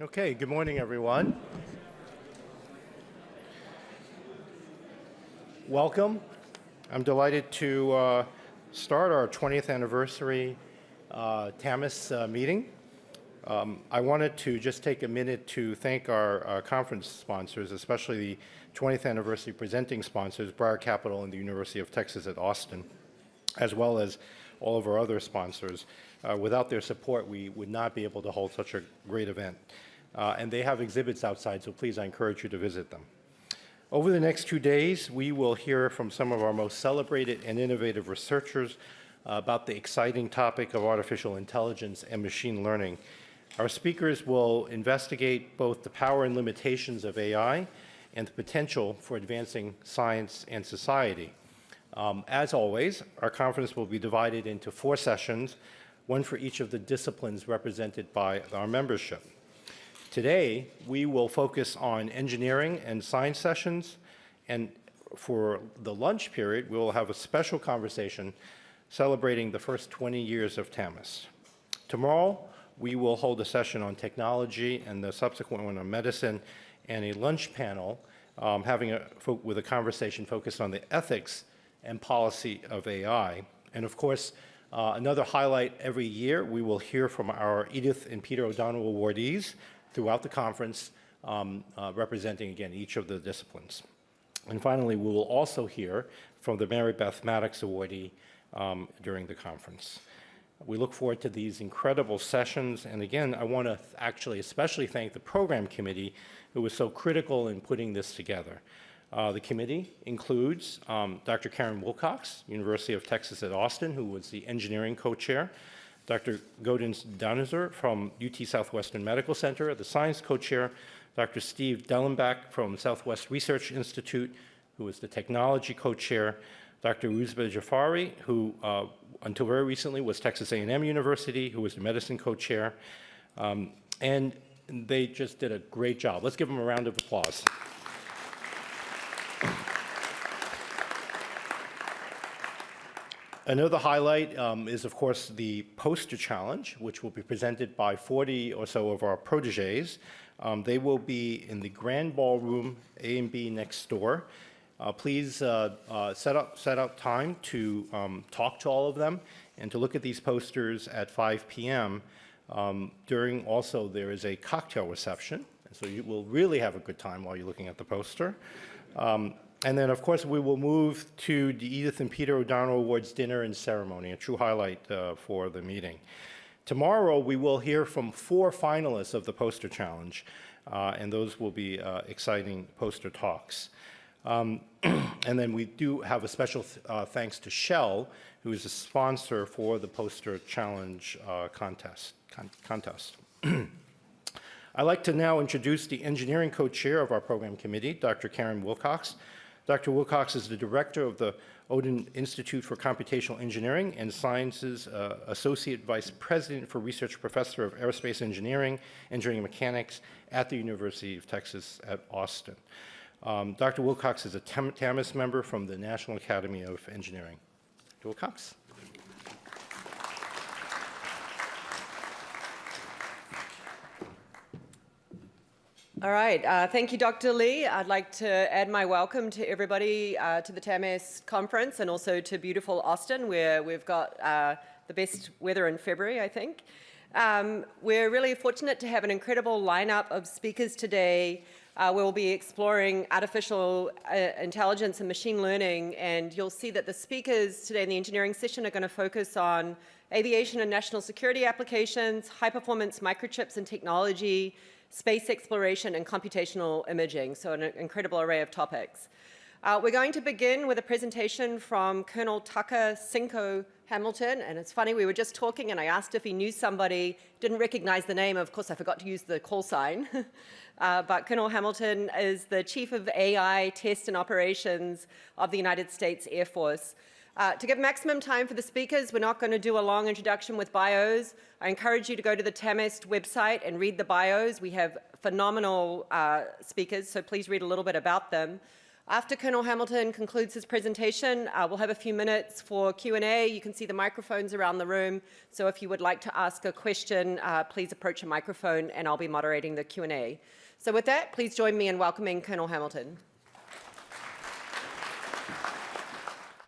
Okay, good morning, everyone. Welcome. I'm delighted to start our 20th anniversary TAMEST meeting. I wanted to just take a minute to thank our conference sponsors, especially the 20th anniversary presenting sponsors, Breyer Capital and the University of Texas at Austin, as well as all of our other sponsors. Without their support, we would not be able to hold such a great event. And they have exhibits outside, so please, I encourage you to visit them. Over the next 2 days, we will hear from some of our most celebrated and innovative researchers about the exciting topic of artificial intelligence and machine learning. Our speakers will investigate both the power and limitations of AI and the potential for advancing science and society. As always, our conference will be divided into 4 sessions, one for each of the disciplines represented by our membership. Today, we will focus on engineering and science sessions, and for the lunch period, we will have a special conversation celebrating the first 20 years of TAMEST. Tomorrow, we will hold a session on technology and the subsequent one on medicine, and a lunch panel with a conversation focused on the ethics and policy of AI. And of course, another highlight every year, we will hear from our Edith and Peter O'Donnell awardees throughout the conference, representing, again, each of the disciplines. And finally, we will also hear from the Mary Beth Maddox awardee during the conference. We look forward to these incredible sessions. And again, I want to actually especially thank the program committee who was so critical in putting this together. The committee includes Dr. Karen Wilcox, University of Texas at Austin, who was the engineering co-chair, Dr. Gaudens Donizer from UT Southwestern Medical Center, the science co-chair, Dr. Steve Dellenbach from Southwest Research Institute, who is the technology co-chair, Dr. Ruzba Jafari, who until very recently was Texas A&M University, who was the medicine co-chair, and they just did a great job. Let's give them a round of applause. Another highlight is, of course, the poster challenge, which will be presented by 40 or so of our proteges. They will be in the grand ballroom A and B next door. Please set out time to talk to all of them and to look at these posters at 5 p.m. During also, there is a cocktail reception, so you will really have a good time while you're looking at the poster. And then, of course, we will move to the Edith and Peter O'Donnell Awards dinner and ceremony, a true highlight for the meeting. Tomorrow, we will hear from 4 finalists of the poster challenge, and those will be exciting poster talks. And then we do have a special thanks to Shell, who is a sponsor for the poster challenge contest. I'd like to now introduce the engineering co-chair of our program committee, Dr. Karen Wilcox. Dr. Wilcox is the director of the Odin Institute for Computational Engineering and Sciences, Associate Vice President for Research Professor of Aerospace Engineering, Engineering Mechanics at the University of Texas at Austin. Dr. Wilcox is a TAMEST member from the National Academy of Engineering. Dr. Wilcox. All right, thank you, Dr. Lee. I'd like to add my welcome to everybody to the TAMEST conference and also to beautiful Austin, where we've got the best weather in February, I think. We're really fortunate to have an incredible lineup of speakers today. We'll be exploring artificial intelligence and machine learning, and you'll see that the speakers today in the engineering session are going to focus on aviation and national security applications, high-performance microchips and technology, space exploration, and computational imaging, so an incredible array of topics. We're going to begin with a presentation from Colonel Tucker Cinco Hamilton, and it's funny, we were just talking and I asked if he knew somebody, didn't recognize the name, of course I forgot to use the call sign, but Colonel Hamilton is the Chief of AI Test and Operations of the United States Air Force. To give maximum time for the speakers, we're not going to do a long introduction with bios. I encourage you to go to the TAMEST website and read the bios. We have phenomenal speakers, so please read a little bit about them. After Colonel Hamilton concludes his presentation, we'll have a few minutes for Q&A. You can see the microphones around the room, so if you would like to ask a question, please approach a microphone and I'll be moderating the Q&A. So with that, please join me in welcoming Colonel Hamilton.